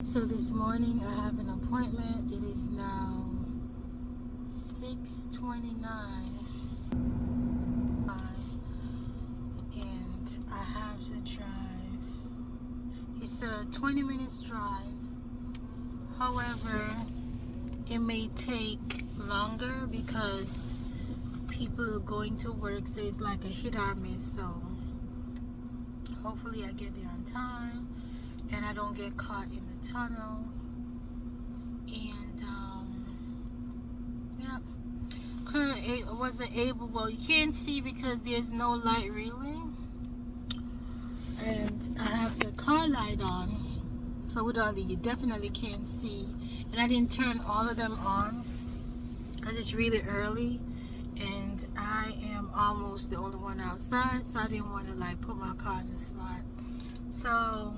So this morning I have an appointment. It is now 6:29 and I have to drive. It's a 20 minutes drive. However, it may take longer because people are going to work, so it's like a hit or miss. So hopefully I get there on time and I don't get caught in the tunnel. And yeah, I wasn't able. Well, you can't see because there's no light really, and I have the car light on, so without it you definitely can't see. And I didn't turn all of them on because it's really early and I am almost the only one outside, so I didn't want to like put my car in the spot. So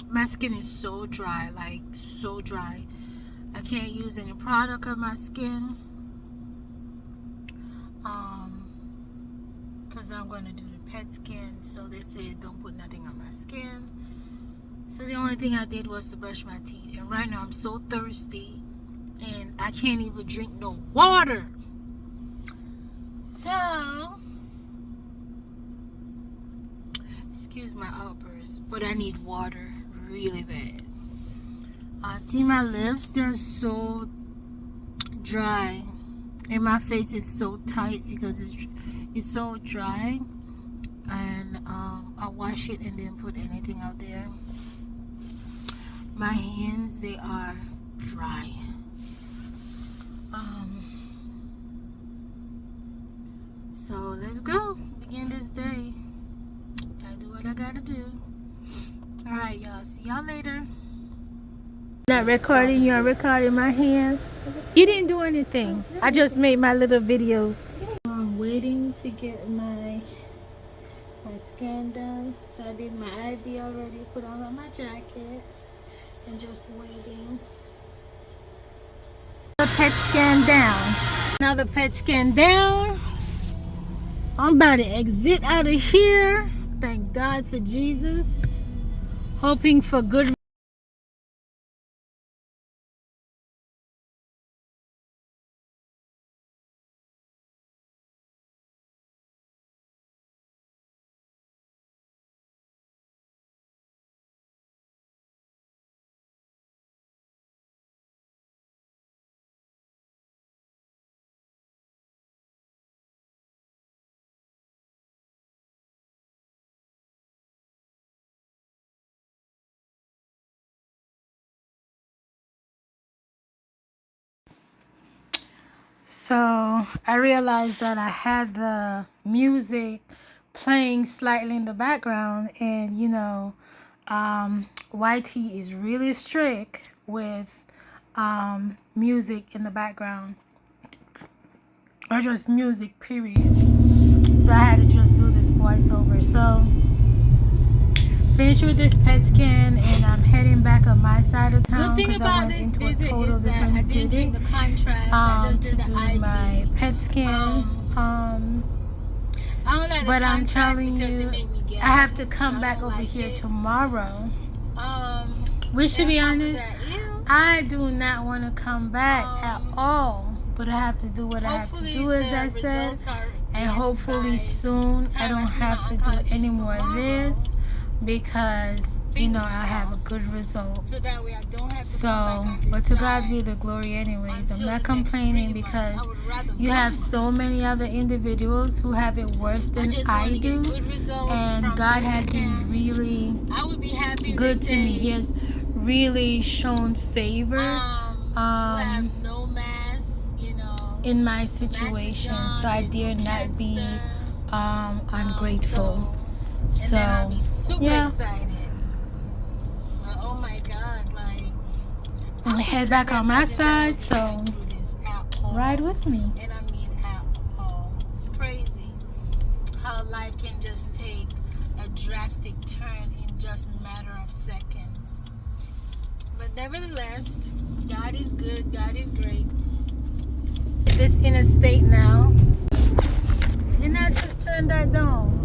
my skin is so dry, like so dry. I can't use any product on my skin because I'm going to do the PET scan, so they said don't put nothing on my skin. So the only thing I did was to brush my teeth, and right now I'm so thirsty and I can't even drink no water. So excuse my outburst, but I need water really bad. See my lips, they're so dry and my face is so tight because it's so dry, and I wash it and then put anything out there. My hands, they are dry. So let's go begin this day. I do what I gotta do. All right, y'all, see y'all later. Not recording, you're recording my hand. You didn't do anything. I just made my little videos. I'm waiting to get my scan done. So I did my IV already, put on my jacket, and just waiting. The PET scan down. Now the PET scan down. I'm about to exit out of here. Thank God for Jesus. Hoping for good. So I realized that I had the music playing slightly in the background, and you know, YT is really strict with music in the background, or just music period. So I had to just do this voiceover. So finished with this PET scan and I'm heading back on my side of town. Good thing about this visit is that I didn't drink the contrast. I just did the IV. My PET scan. I don't like but I'm telling you, I have to come back over here tomorrow. Which, to be honest, I do not want to come back at all. But I have to do what I have to do, as I said. And hopefully soon I don't have to do any more of this, because you know I have a good result. So that way I don't have to come back on this but to God be the glory anyways. I'm not complaining because you have so many other individuals who have it worse than I do, and God has been really good to me. He has really shown favor in my situation, so I dare not be ungrateful. So yeah, oh my God, I head back on my side, so ride with me. And I mean, it's crazy how life can just take a drastic turn in just a matter of seconds. But nevertheless, God is good, God is great. This interstate now, and I just turned that down.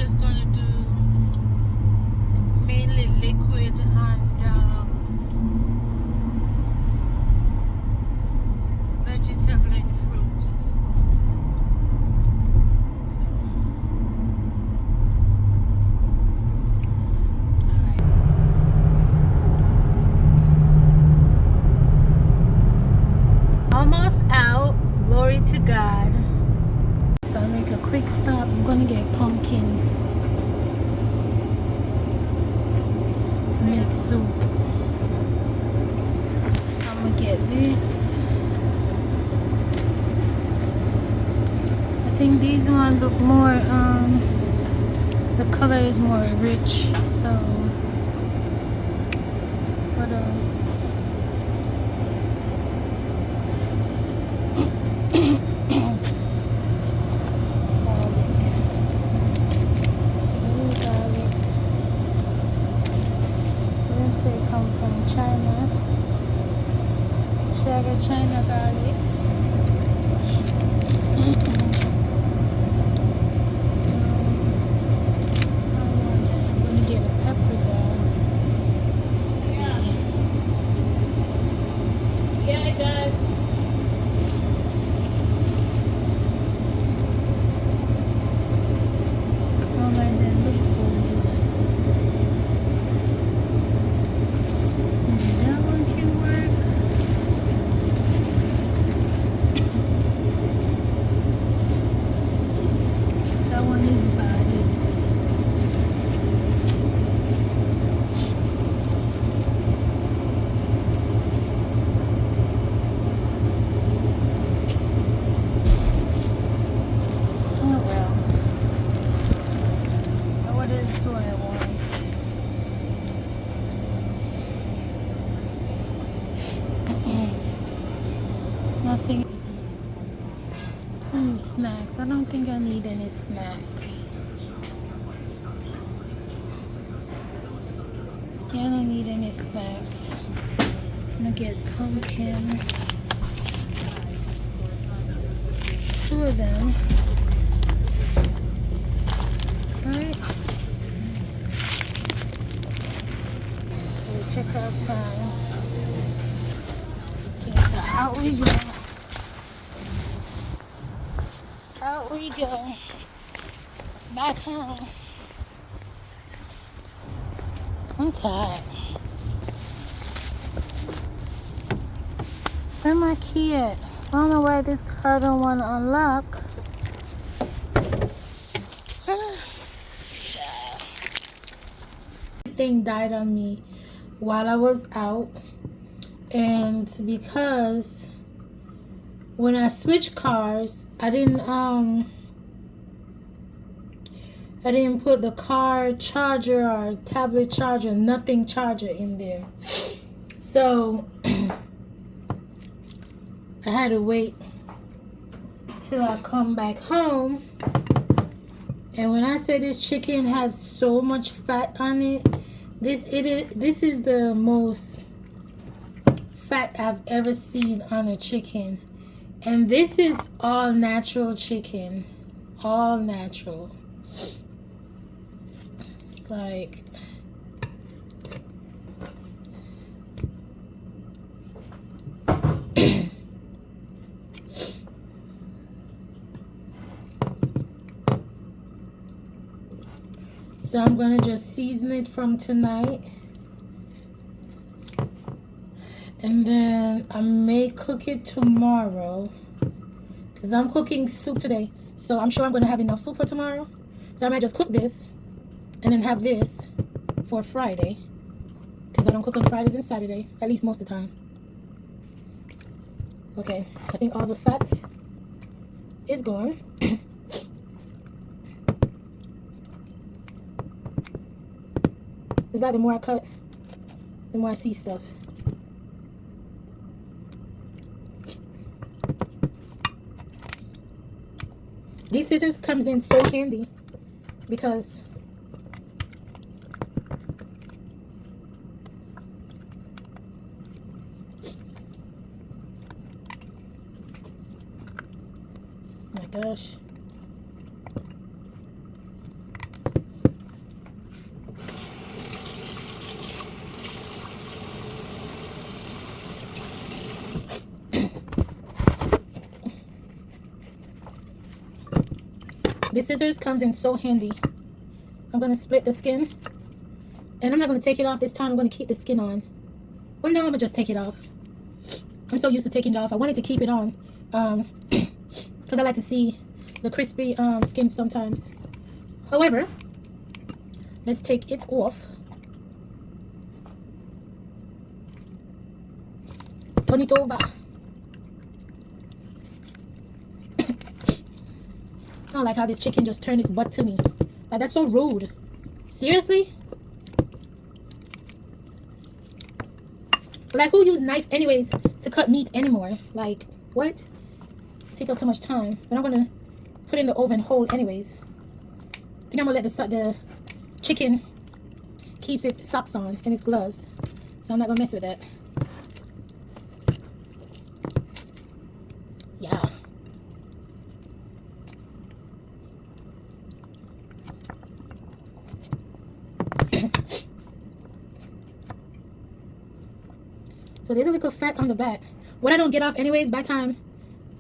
just gonna do mainly liquid and vegetable and fruits. So, almost out. Glory to God. So I'll make a quick stop. I'm gonna get pumpkin to make soup. So I'm gonna get this. I think these ones look more the color is more rich. So what else? China. Should I get China garlic? I'm gonna get a paprika. Yeah, it does. Oh my God, look those. That one can work. That one is bad. Oh well. What else do I want? Nothing. Any snacks? I don't think I need any snack. Yeah, I don't need any snack. I'm gonna get pumpkin. 2 of them. Right? Okay, check out time. Okay, so out we go. Out we go. Back home. I'm tired. Where my key at? I don't know why this car don't want to unlock. Thing died on me while I was out, and because when I switched cars, I didn't put the car charger or tablet charger, nothing charger in there. So I had to wait till I come back home. And when I say this chicken has so much fat on it, this is the most fat I've ever seen on a chicken. And this is all natural chicken. All natural. Like, so I'm gonna just season it from tonight, and then I may cook it tomorrow because I'm cooking soup today, so I'm sure I'm gonna have enough soup for tomorrow. So I might just cook this and then have this for Friday, because I don't cook on Fridays and Saturday, at least most of the time. Okay, I think all the fat is gone. It's like the more I cut, the more I see stuff. These scissors comes in so handy because my gosh. scissors comes in so handy. I'm going to split the skin. And I'm not going to take it off this time. I'm going to keep the skin on. Well, no, I'm going to just take it off. I'm so used to taking it off. I wanted to keep it on. Because I like to see the crispy skin sometimes. However, let's take it off. Turn it over. I don't like how this chicken just turned its butt to me. Like, that's so rude. Seriously? Like, who use knife anyways to cut meat anymore? Like, what? Take up too much time. But I'm gonna put it in the oven whole anyways. I think I'm gonna let the chicken keeps its socks on and its gloves. So I'm not gonna mess with that. Yeah. So there's a little fat on the back. What I don't get off anyways, by the time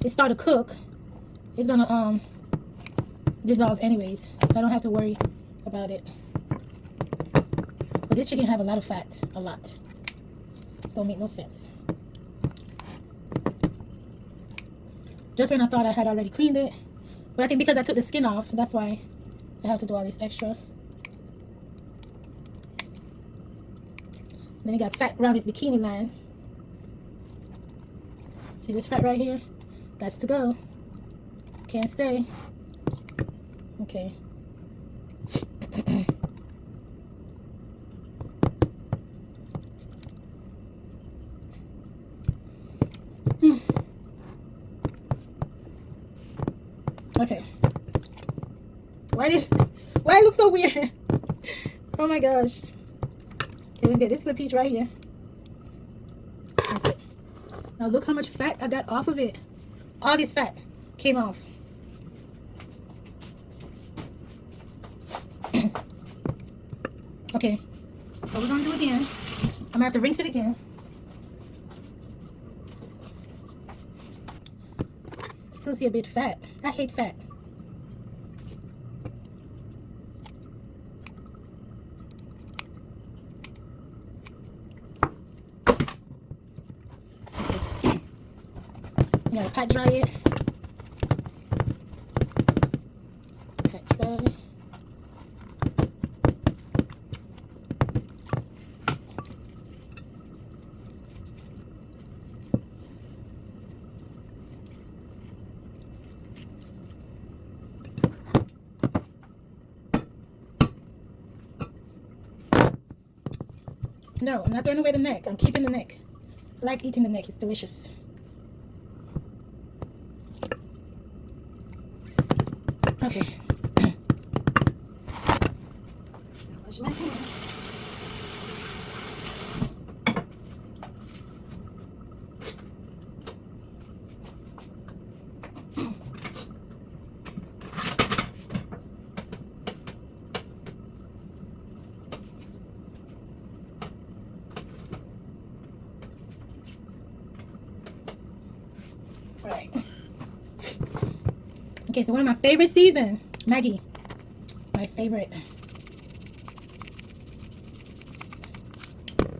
it start to cook, it's gonna dissolve anyways. So I don't have to worry about it. But this chicken have a lot of fat. A lot. So it don't make no sense. Just when I thought I had already cleaned it. But I think because I took the skin off, that's why I have to do all this extra. Then it got fat around his bikini line. See this fat right here? That's to go. Can't stay. Okay. Okay. Why it looks so weird? Oh my gosh. Okay, let's get this little piece right here. That's it. Now look how much fat I got off of it. All this fat came off. Okay. So we're gonna do it again. I'm gonna have to rinse it again. Still see a bit fat. I hate fat. You gotta pat dry it. Pat dry. No, I'm not throwing away the neck. I'm keeping the neck. I like eating the neck. It's delicious. Okay. Wash my hands. Right. Okay, so one of my favorite seasons, Maggie. My favorite.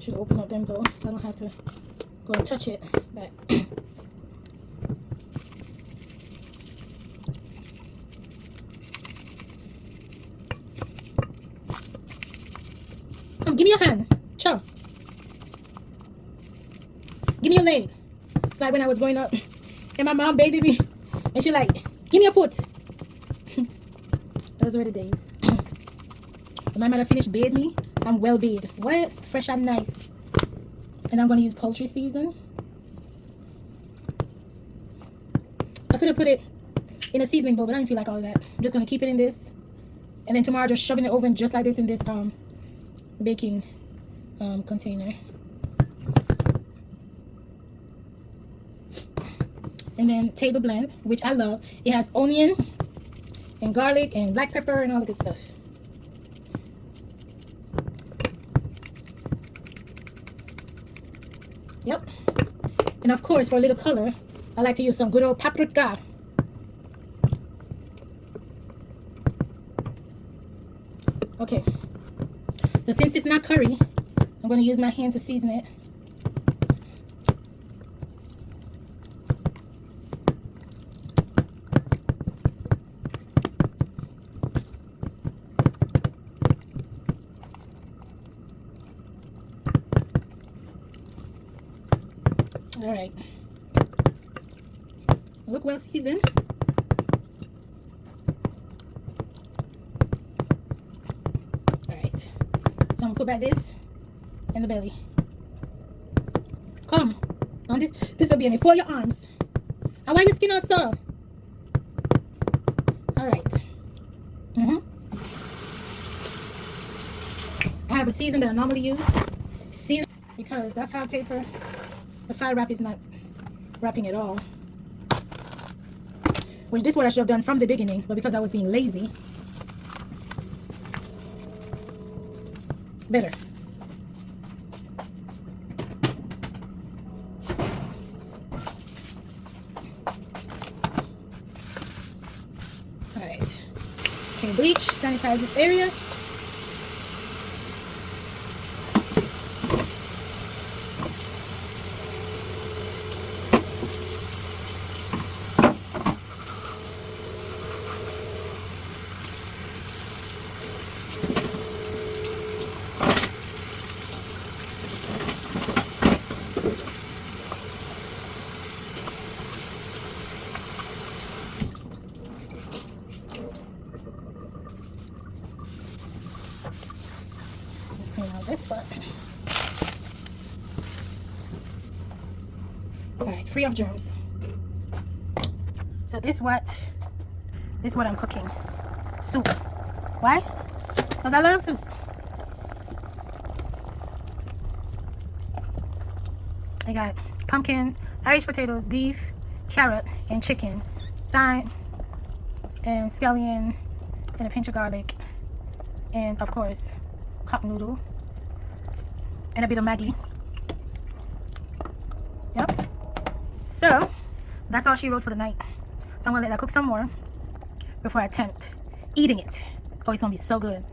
Should open up them though, so I don't have to go and touch it. But come, give me your hand. Sure. Give me your leg. It's like when I was growing up and my mom bathed me and she like, give me your foot. Those were the days. When my mother finished bathe me, I'm well bathed. What? Fresh and nice. And I'm going to use poultry season. I could have put it in a seasoning bowl, but I didn't feel like all of that. I'm just going to keep it in this. And then tomorrow just shove it in the oven just like this in this baking container. And then table blend, which I love. It has onion and garlic and black pepper and all the good stuff. Yep. And of course, for a little color, I like to use some good old paprika. Okay, so since it's not curry, I'm going to use my hand to season it. All right, look well seasoned. All right, so I'm gonna put back this in the belly. Come on, this will be before your arms. And why your skin out so? All right. I have a season that I normally use. Season because that file paper, the file wrap is not wrapping at all. Which this is what I should have done from the beginning, but because I was being lazy, better. All right. Okay, bleach, sanitize this area. Just clean out this part. All right, free of germs. So this is what I'm cooking. Soup. Why? Because I love soup. I got pumpkin, Irish potatoes, beef, carrot, and chicken, thyme, and scallion, and a pinch of garlic, and of course, cup noodle, and a bit of Maggi. Yep. So that's all she wrote for the night. So I'm gonna let that cook some more before I attempt eating it. Oh, it's gonna be so good.